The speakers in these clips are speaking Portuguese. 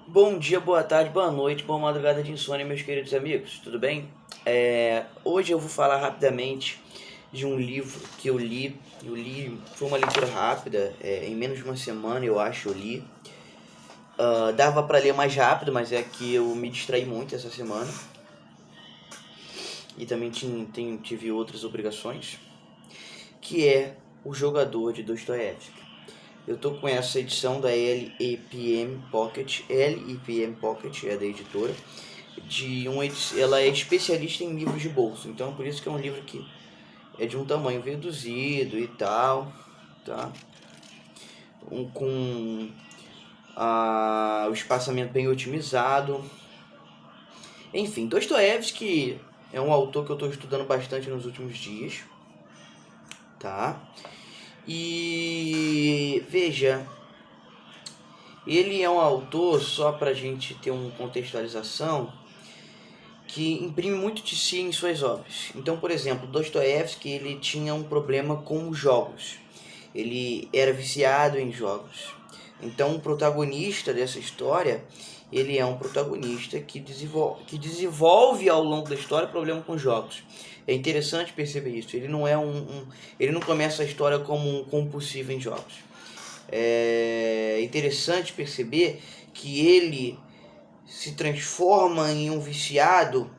Bom dia, boa tarde, boa noite, boa madrugada de insônia, meus queridos amigos, tudo bem? Hoje eu vou falar rapidamente de um livro que eu li. Foi uma leitura rápida, em menos de uma semana eu acho eu li. Dava para ler mais rápido, mas é que eu me distraí muito essa semana e também tive outras obrigações, que é O Jogador de Dostoiévski. Eu tô com essa edição da LEPM Pocket, LEPM Pocket é da editora, ela é especialista em livros de bolso, então por isso que é um livro que é de um tamanho reduzido e tal, tá? Com o espaçamento bem otimizado. Enfim, Dostoiévski é um autor que eu estou estudando bastante nos últimos dias, tá? E veja, ele é um autor, só para a gente ter uma contextualização, que imprime muito de si em suas obras. Então, por exemplo, Dostoiévski ele tinha um problema com os jogos. Ele era viciado em jogos. Então, o protagonista dessa história, ele é um protagonista que desenvolve ao longo da história problema com jogos. É interessante perceber isso. Ele não é ele não começa a história como um compulsivo em jogos. É interessante perceber que ele se transforma em um viciado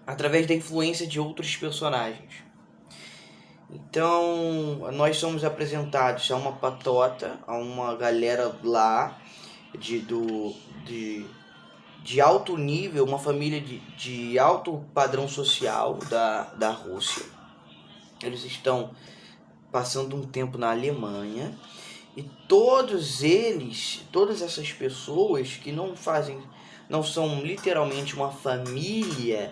através da influência de outros personagens. Então, nós somos apresentados a uma patota, a uma galera lá de, do, de alto nível, uma família de alto padrão social da Rússia. Eles estão passando um tempo na Alemanha e todas essas pessoas que não são literalmente uma família,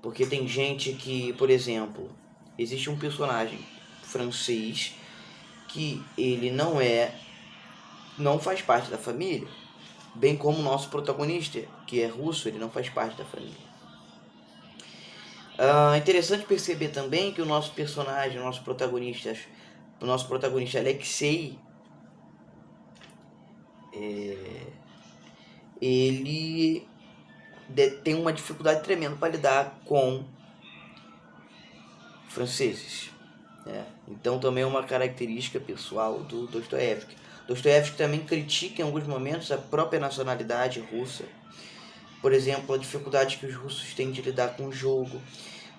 porque tem gente que, por exemplo, existe um personagem francês que ele não faz parte da família, bem como o nosso protagonista, que é russo, ele não faz parte da família. É interessante perceber também que o nosso personagem, o nosso protagonista Alexei, ele tem uma dificuldade tremenda para lidar com franceses. Então também é uma característica pessoal do Dostoiévski. Dostoiévski também critica em alguns momentos a própria nacionalidade russa. Por exemplo, a dificuldade que os russos têm de lidar com o jogo.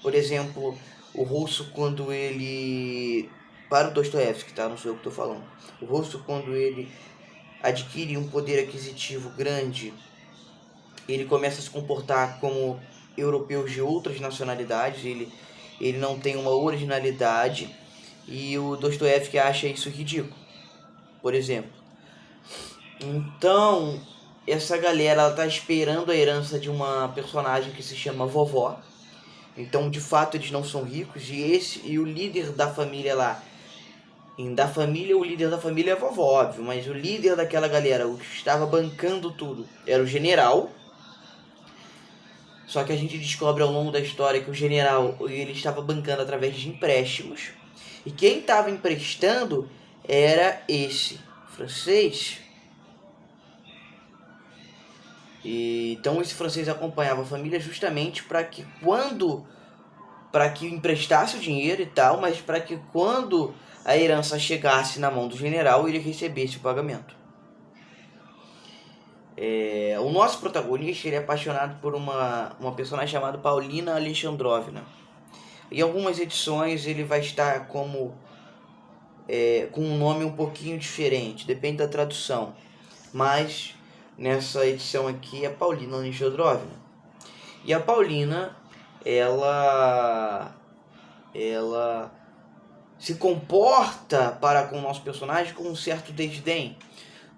Por exemplo, o russo quando ele... Para o Dostoiévski, tá? Não sou eu que estou falando. O russo quando ele adquire um poder aquisitivo grande, ele começa a se comportar como europeus de outras nacionalidades, ele não tem uma originalidade, e o Dostoiévski acha isso ridículo, por exemplo. Então, essa galera ela tá esperando a herança de uma personagem que se chama Vovó. Então, de fato, eles não são ricos, e o líder da família lá, o líder da família é a vovó, óbvio, mas o líder daquela galera, o que estava bancando tudo, era o general. Só que a gente descobre ao longo da história que o general ele estava bancando através de empréstimos. E quem estava emprestando era esse francês. Então esse francês acompanhava a família justamente para que emprestasse o dinheiro e tal, mas para que quando a herança chegasse na mão do general, ele recebesse o pagamento. O nosso protagonista ele é apaixonado por uma personagem chamada Paulina Alexandrovna. Em algumas edições ele vai estar com um nome um pouquinho diferente, depende da tradução. Mas nessa edição aqui é Paulina Alexandrovna. E a Paulina, ela se comporta para com o nosso personagem com um certo desdém,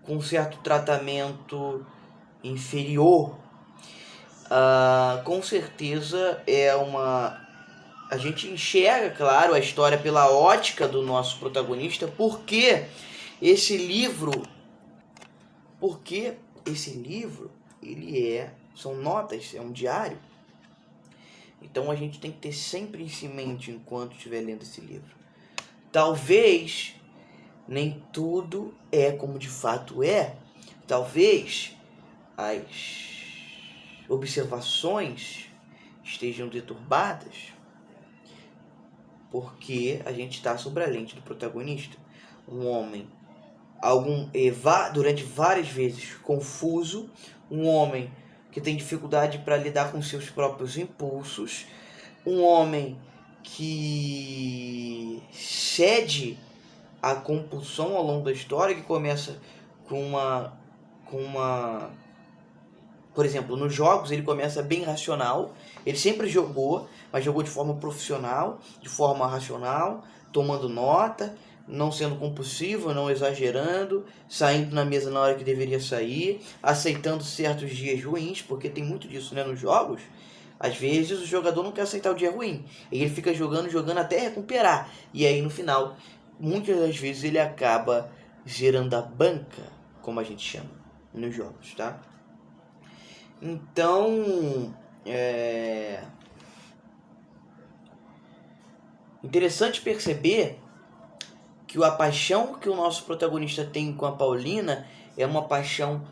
com um certo tratamento inferior. Com certeza a gente enxerga, claro, a história pela ótica do nosso protagonista, porque esse livro, são notas, é um diário. Então a gente tem que ter sempre isso em mente enquanto estiver lendo esse livro. Talvez nem tudo é como de fato é. Talvez as observações estejam deturbadas, porque a gente está sob a lente do protagonista. Um homem durante várias vezes confuso, um homem que tem dificuldade para lidar com seus próprios impulsos, um homem que cede à compulsão ao longo da história, que começa com uma por exemplo, nos jogos ele começa bem racional, ele sempre jogou, mas jogou de forma profissional, de forma racional, tomando nota, não sendo compulsivo, não exagerando, saindo na mesa na hora que deveria sair, aceitando certos dias ruins, porque tem muito disso, né, nos jogos. Às vezes o jogador não quer aceitar o dia ruim, e ele fica jogando até recuperar, e aí no final, muitas das vezes ele acaba gerando a banca, como a gente chama nos jogos, tá? Então, interessante perceber que a paixão que o nosso protagonista tem com a Paulina é uma paixão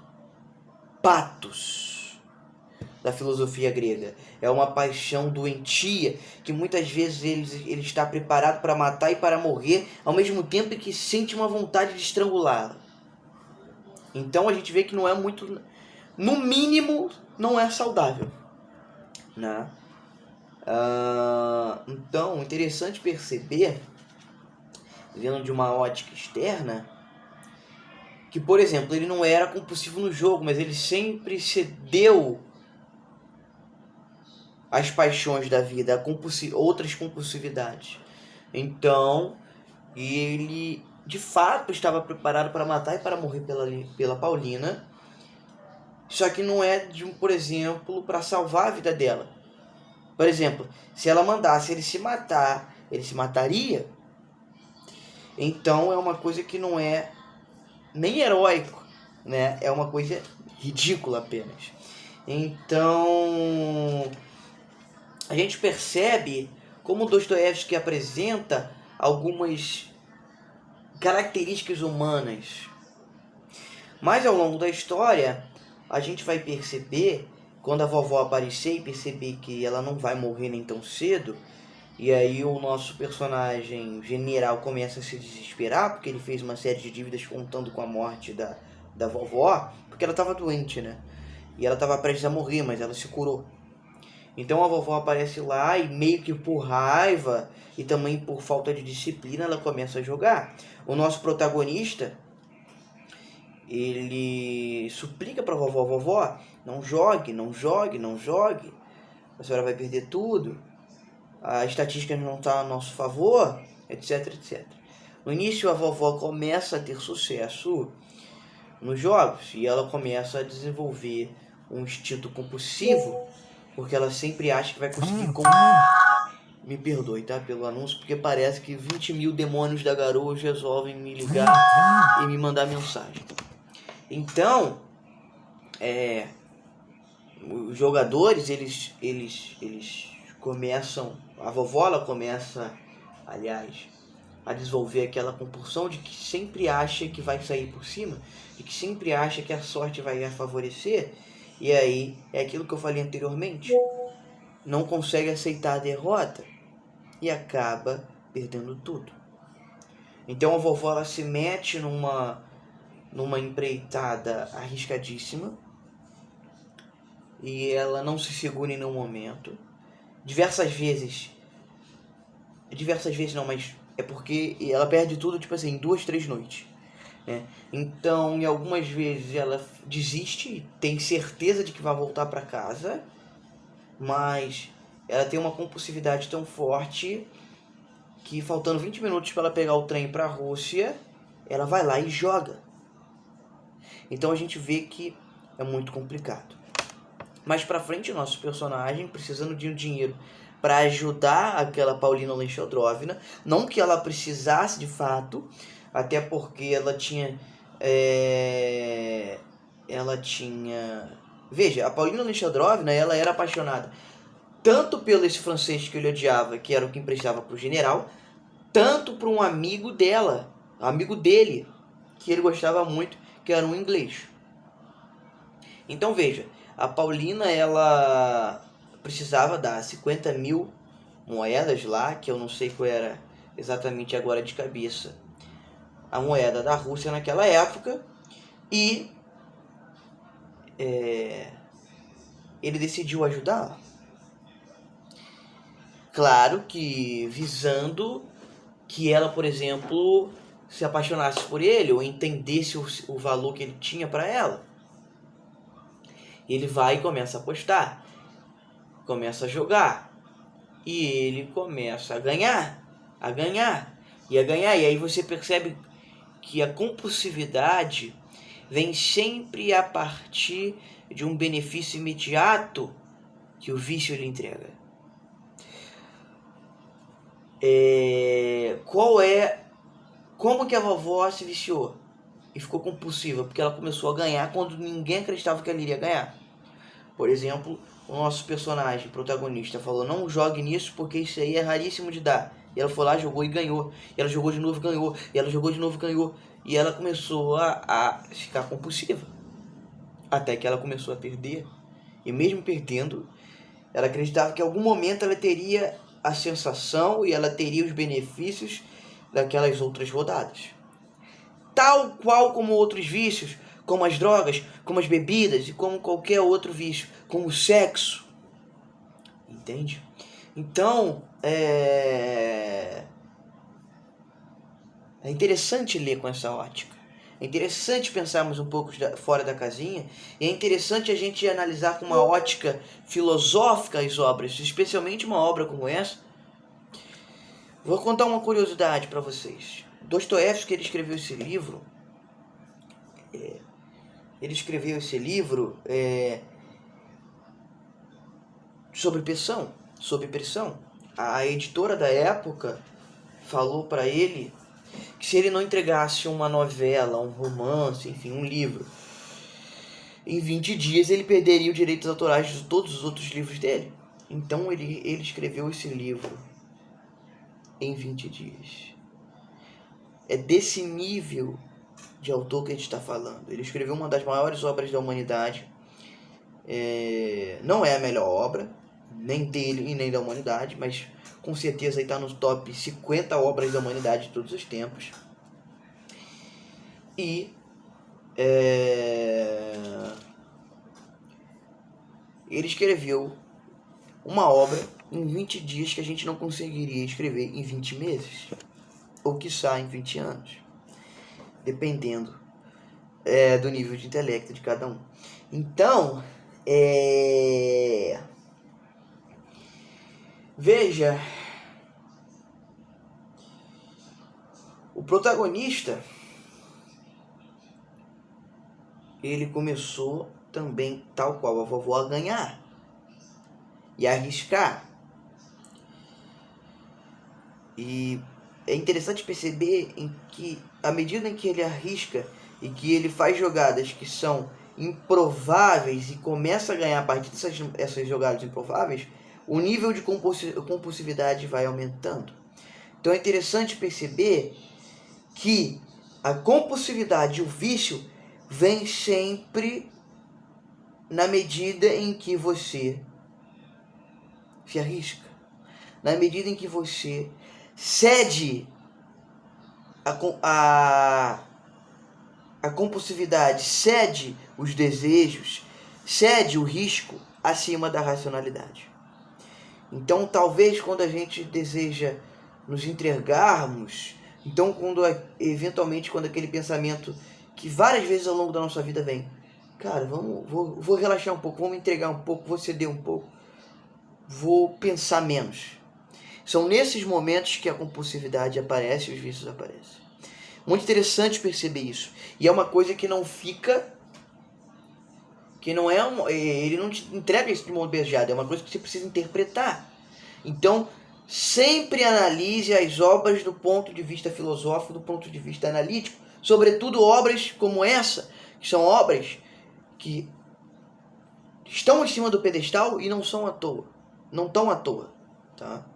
pathos da filosofia grega. É uma paixão doentia, que muitas vezes ele está preparado para matar e para morrer, ao mesmo tempo que sente uma vontade de estrangulá-la. Então a gente vê que não é muito... No mínimo, não é saudável, né? Então, interessante perceber, vendo de uma ótica externa, que, por exemplo, ele não era compulsivo no jogo, mas ele sempre cedeu às paixões da vida, a outras compulsividades. Então, ele, de fato, estava preparado para matar e para morrer pela Paulina, só que não é, por exemplo, para salvar a vida dela. Por exemplo, se ela mandasse ele se matar, ele se mataria. Então é uma coisa que não é nem heróico, né? É uma coisa ridícula apenas. Então a gente percebe como Dostoiévski apresenta algumas características humanas. Mas ao longo da história, a gente vai perceber, quando a vovó aparecer e perceber que ela não vai morrer nem tão cedo, e aí o nosso personagem general começa a se desesperar, porque ele fez uma série de dívidas contando com a morte da vovó, porque ela estava doente, né? E ela estava prestes a morrer, mas ela se curou. Então a vovó aparece lá e meio que por raiva e também por falta de disciplina ela começa a jogar. O nosso protagonista, ele suplica para a vovó, não jogue, a senhora vai perder tudo, a estatística não está a nosso favor, etc, etc. No início a vovó começa a ter sucesso nos jogos e ela começa a desenvolver um instinto compulsivo, porque ela sempre acha que vai conseguir... Me perdoe, tá, pelo anúncio, porque parece que 20 mil demônios da garoa resolvem me ligar e me mandar mensagem. Então, os jogadores, eles começam... A vovó, ela começa, aliás, a desenvolver aquela compulsão de que sempre acha que vai sair por cima, de que sempre acha que a sorte vai a favorecer, e aí é aquilo que eu falei anteriormente, não consegue aceitar a derrota e acaba perdendo tudo. Então a vovó, ela se mete numa empreitada arriscadíssima e ela não se segura em nenhum momento. Diversas vezes não, mas é porque ela perde tudo, tipo assim, em 2, 3 noites, né? Então, em algumas vezes ela desiste, tem certeza de que vai voltar para casa, mas ela tem uma compulsividade tão forte que, faltando 20 minutos para ela pegar o trem para a Rússia, ela vai lá e joga. Então a gente vê que é muito complicado. Mais pra frente, o nosso personagem, precisando de um dinheiro para ajudar aquela Paulina Alexandrovna, não que ela precisasse de fato, até porque ela tinha... Veja, a Paulina Alexandrovna, ela era apaixonada tanto pelo esse francês que ele odiava, que era o que emprestava pro general, tanto por um amigo dele, que ele gostava muito, que era um inglês. Então veja, a Paulina ela precisava dar 50 mil moedas lá, que eu não sei qual era exatamente agora de cabeça a moeda da Rússia naquela época, e ele decidiu ajudá-la. Claro que visando que ela, por exemplo, se apaixonasse por ele ou entendesse o valor que ele tinha para ela. Ele vai e começa a apostar, começa a jogar, e ele começa a ganhar, e a ganhar. E aí você percebe que a compulsividade vem sempre a partir de um benefício imediato que o vício lhe entrega. Como que a vovó se viciou e ficou compulsiva? Porque ela começou a ganhar quando ninguém acreditava que ela iria ganhar. Por exemplo, o nosso personagem, protagonista, falou: não jogue nisso porque isso aí é raríssimo de dar. E ela foi lá, jogou e ganhou. E ela jogou de novo e ganhou. E ela jogou de novo e ganhou. E ela começou a ficar compulsiva. Até que ela começou a perder. E mesmo perdendo, ela acreditava que em algum momento ela teria a sensação e ela teria os benefícios daquelas outras rodadas. Tal qual como outros vícios, como as drogas, como as bebidas e como qualquer outro vício, como o sexo. Entende? Então, é interessante ler com essa ótica. É interessante pensarmos um pouco fora da casinha, e é interessante a gente analisar com uma ótica filosófica as obras, especialmente uma obra como essa. Vou contar uma curiosidade para vocês. Dostoiévski, ele escreveu esse livro sobre pressão. A editora da época falou para ele que se ele não entregasse uma novela, um romance, enfim, um livro, em 20 dias ele perderia os direitos autorais de todos os outros livros dele. Então ele escreveu esse livro em 20 dias. É desse nível de autor que a gente está falando. Ele escreveu uma das maiores obras da humanidade. Não é a melhor obra, nem dele e nem da humanidade, mas com certeza está nos top 50 obras da humanidade de todos os tempos. E ele escreveu uma obra em 20 dias que a gente não conseguiria escrever em 20 meses, ou quiçá em 20 anos, dependendo do nível de intelecto de cada um. Então, veja, o protagonista, ele começou também, tal qual a vovó, a ganhar e a arriscar. E é interessante perceber em que, à medida em que ele arrisca e que ele faz jogadas que são improváveis e começa a ganhar a partir dessas jogadas improváveis, o nível de compulsividade vai aumentando. Então é interessante perceber que a compulsividade e o vício vem sempre na medida em que você se arrisca, na medida em que você cede a compulsividade, cede os desejos, cede o risco acima da racionalidade. Então, talvez quando a gente deseja nos entregarmos, então eventualmente quando aquele pensamento que várias vezes ao longo da nossa vida vem, cara, vou relaxar um pouco, vou me entregar um pouco, vou ceder um pouco, vou pensar menos. São nesses momentos que a compulsividade aparece e os vícios aparecem. Muito interessante perceber isso. E é uma coisa que não fica... ele não te entrega isso de mão beijada. É uma coisa que você precisa interpretar. Então, sempre analise as obras do ponto de vista filosófico, do ponto de vista analítico. Sobretudo obras como essa, que são obras que estão em cima do pedestal e não são à toa. Não estão à toa. Tá?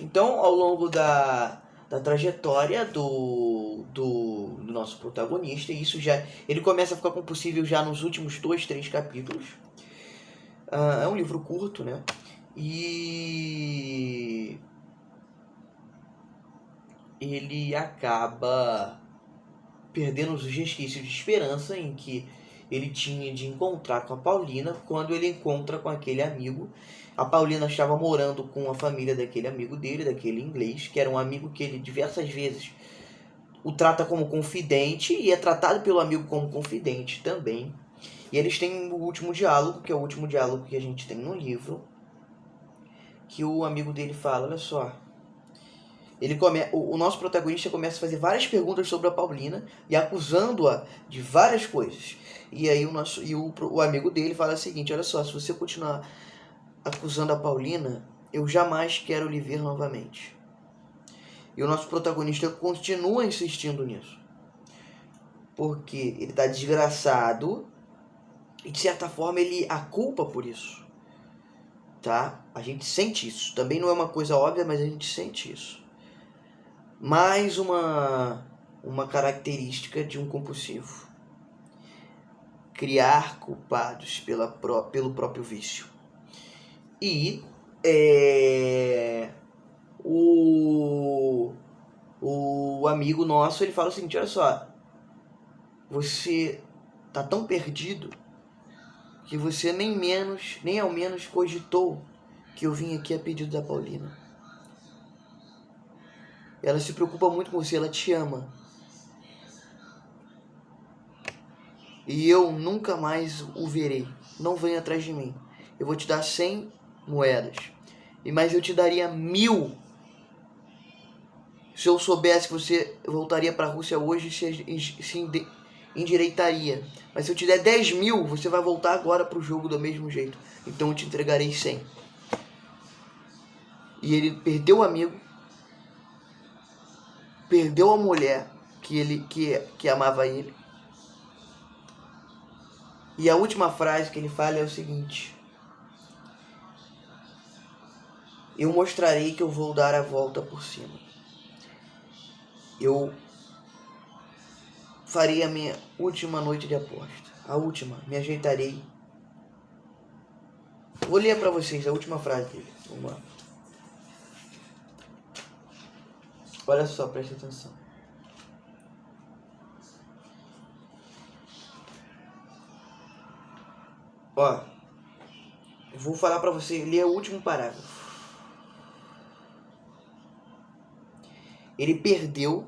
Então, ao longo da da trajetória do nosso protagonista, e isso já, ele começa a ficar compulsível já nos últimos 2, 3 capítulos. É um livro curto, né? E ele acaba perdendo os resquícios de esperança em que ele tinha de encontrar com a Paulina quando ele encontra com aquele amigo. A Paulina estava morando com a família daquele amigo dele, daquele inglês, que era um amigo que ele diversas vezes o trata como confidente e é tratado pelo amigo como confidente também. E eles têm o último diálogo, que é o último diálogo que a gente tem no livro, que o amigo dele fala, olha só, o nosso protagonista começa a fazer várias perguntas sobre a Paulina e acusando-a de várias coisas. E aí o amigo dele fala o seguinte, olha só, se você continuar acusando a Paulina, eu jamais quero lhe ver novamente. E o nosso protagonista continua insistindo nisso. Porque ele está desgraçado e de certa forma ele a culpa por isso. Tá? A gente sente isso. Também não é uma coisa óbvia, mas a gente sente isso. Mais uma característica de um compulsivo. Criar culpados pelo próprio vício. E o amigo nosso, ele fala o seguinte, olha só, você tá tão perdido que você nem ao menos cogitou que eu vim aqui a pedido da Paulina. Ela se preocupa muito com você, ela te ama. E eu nunca mais o verei. Não venha atrás de mim. Eu vou te dar 100 moedas. Mas eu te daria 1000 se eu soubesse que você voltaria para a Rússia hoje e se endireitaria. Mas se eu te der 10.000, você vai voltar agora para o jogo do mesmo jeito. Então eu te entregarei 100. E ele perdeu o amigo, perdeu a mulher que amava ele. E a última frase que ele fala é o seguinte: eu mostrarei que eu vou dar a volta por cima. Eu farei a minha última noite de aposta. A última, me ajeitarei. Vou ler para vocês a última frase dele. Vamos lá. Olha só, preste atenção. Ó, eu vou falar para você, ler o último parágrafo. Ele perdeu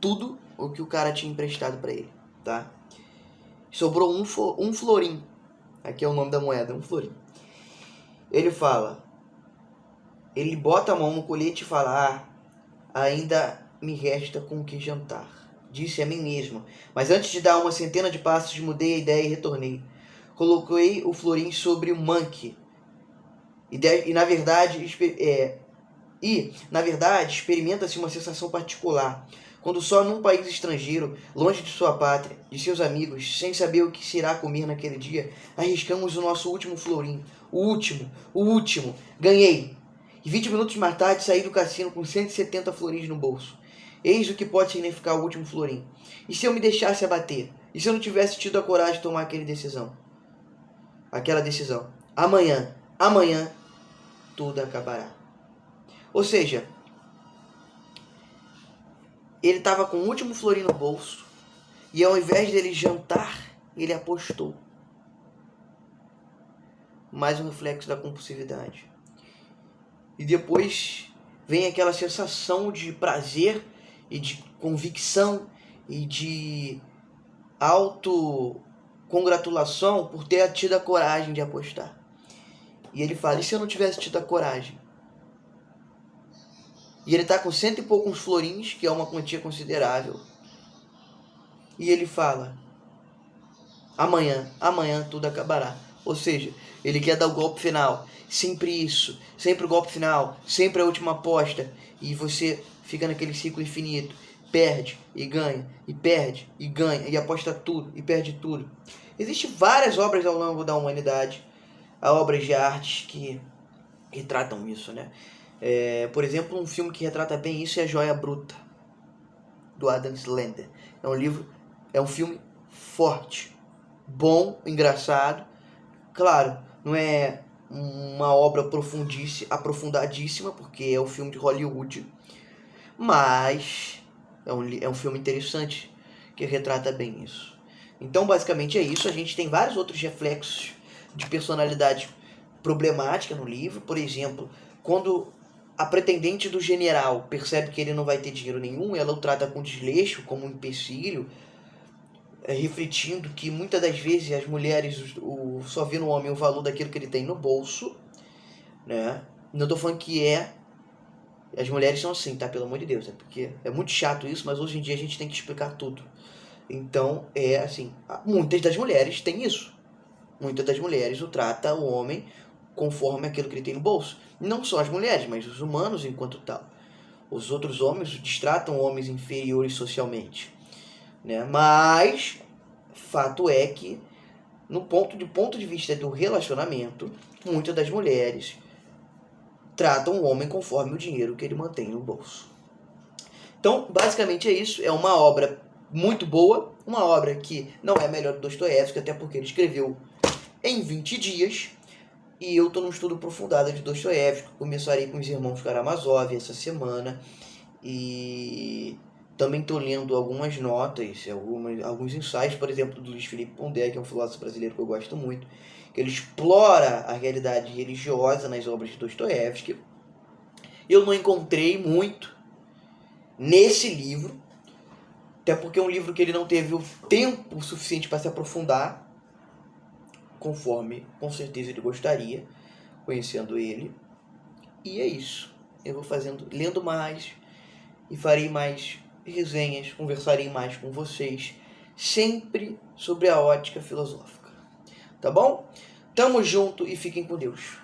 tudo o que o cara tinha emprestado para ele, tá? Sobrou um florim. Aqui é o nome da moeda, um florim. Ele fala, ele bota a mão no colete e fala, ainda me resta com o que jantar. Disse a mim mesmo, mas antes de dar uma centena de passos, mudei a ideia e retornei. Coloquei o florim sobre o manque. E na verdade, experimenta-se uma sensação particular. Quando só num país estrangeiro, longe de sua pátria, de seus amigos, sem saber o que se irá comer naquele dia, arriscamos o nosso último florim. O último. Ganhei! E 20 minutos mais tarde saí do cassino com 170 florins no bolso. Eis o que pode significar o último florim. E se eu me deixasse abater? E se eu não tivesse tido a coragem de tomar aquela decisão? Amanhã, tudo acabará. Ou seja, ele estava com o último florim no bolso e ao invés dele jantar, ele apostou. Mais um reflexo da compulsividade. E depois vem aquela sensação de prazer e de convicção e de autocongratulação por ter tido a coragem de apostar. E ele fala, e se eu não tivesse tido a coragem? E ele está com 100 e poucos florins, que é uma quantia considerável. E ele fala, amanhã tudo acabará. Ou seja, ele quer dar o golpe final. Sempre isso, sempre o golpe final, sempre a última aposta. E você fica naquele ciclo infinito. Perde e ganha, e perde e ganha, e aposta tudo, e perde tudo. Existem várias obras ao longo da humanidade, obras de arte que tratam isso, né? Por exemplo, um filme que retrata bem isso é A Joia Bruta, do Adam Sandler. É um filme forte, bom, engraçado. Claro, não é uma obra aprofundadíssima, porque é um filme de Hollywood, mas é um filme interessante que retrata bem isso. Então, basicamente é isso. A gente tem vários outros reflexos de personalidade problemática no livro. Por exemplo, quando a pretendente do general percebe que ele não vai ter dinheiro nenhum, ela o trata com desleixo, como um empecilho, refletindo que muitas das vezes as mulheres só vê no homem o valor daquilo que ele tem no bolso, né? Não tô falando que as mulheres são assim, tá? Pelo amor de Deus, porque é muito chato isso, mas hoje em dia a gente tem que explicar tudo. Então, assim, muitas das mulheres têm isso. Muitas das mulheres o trata o homem conforme aquilo que ele tem no bolso. Não só as mulheres, mas os humanos enquanto tal. Os outros homens destratam homens inferiores socialmente, né? Mas fato é que do ponto de vista do relacionamento, muitas das mulheres tratam o homem conforme o dinheiro que ele mantém no bolso. Então, basicamente é isso. É uma obra muito boa, uma obra que não é a melhor do Dostoiévski, até porque ele escreveu em 20 dias, e eu estou num estudo aprofundado de Dostoiévski. Começarei com Os Irmãos Karamazov essa semana, e também estou lendo algumas notas, alguns ensaios, por exemplo, do Luiz Felipe Pondé, que é um filósofo brasileiro que eu gosto muito, que ele explora a realidade religiosa nas obras de Dostoiévski. Eu não encontrei muito nesse livro, até porque é um livro que ele não teve o tempo suficiente para se aprofundar, conforme com certeza ele gostaria, conhecendo ele. E é isso. Eu vou lendo mais, e farei mais resenhas, conversarei mais com vocês, sempre sobre a ótica filosófica. Tá bom? Tamo junto e fiquem com Deus.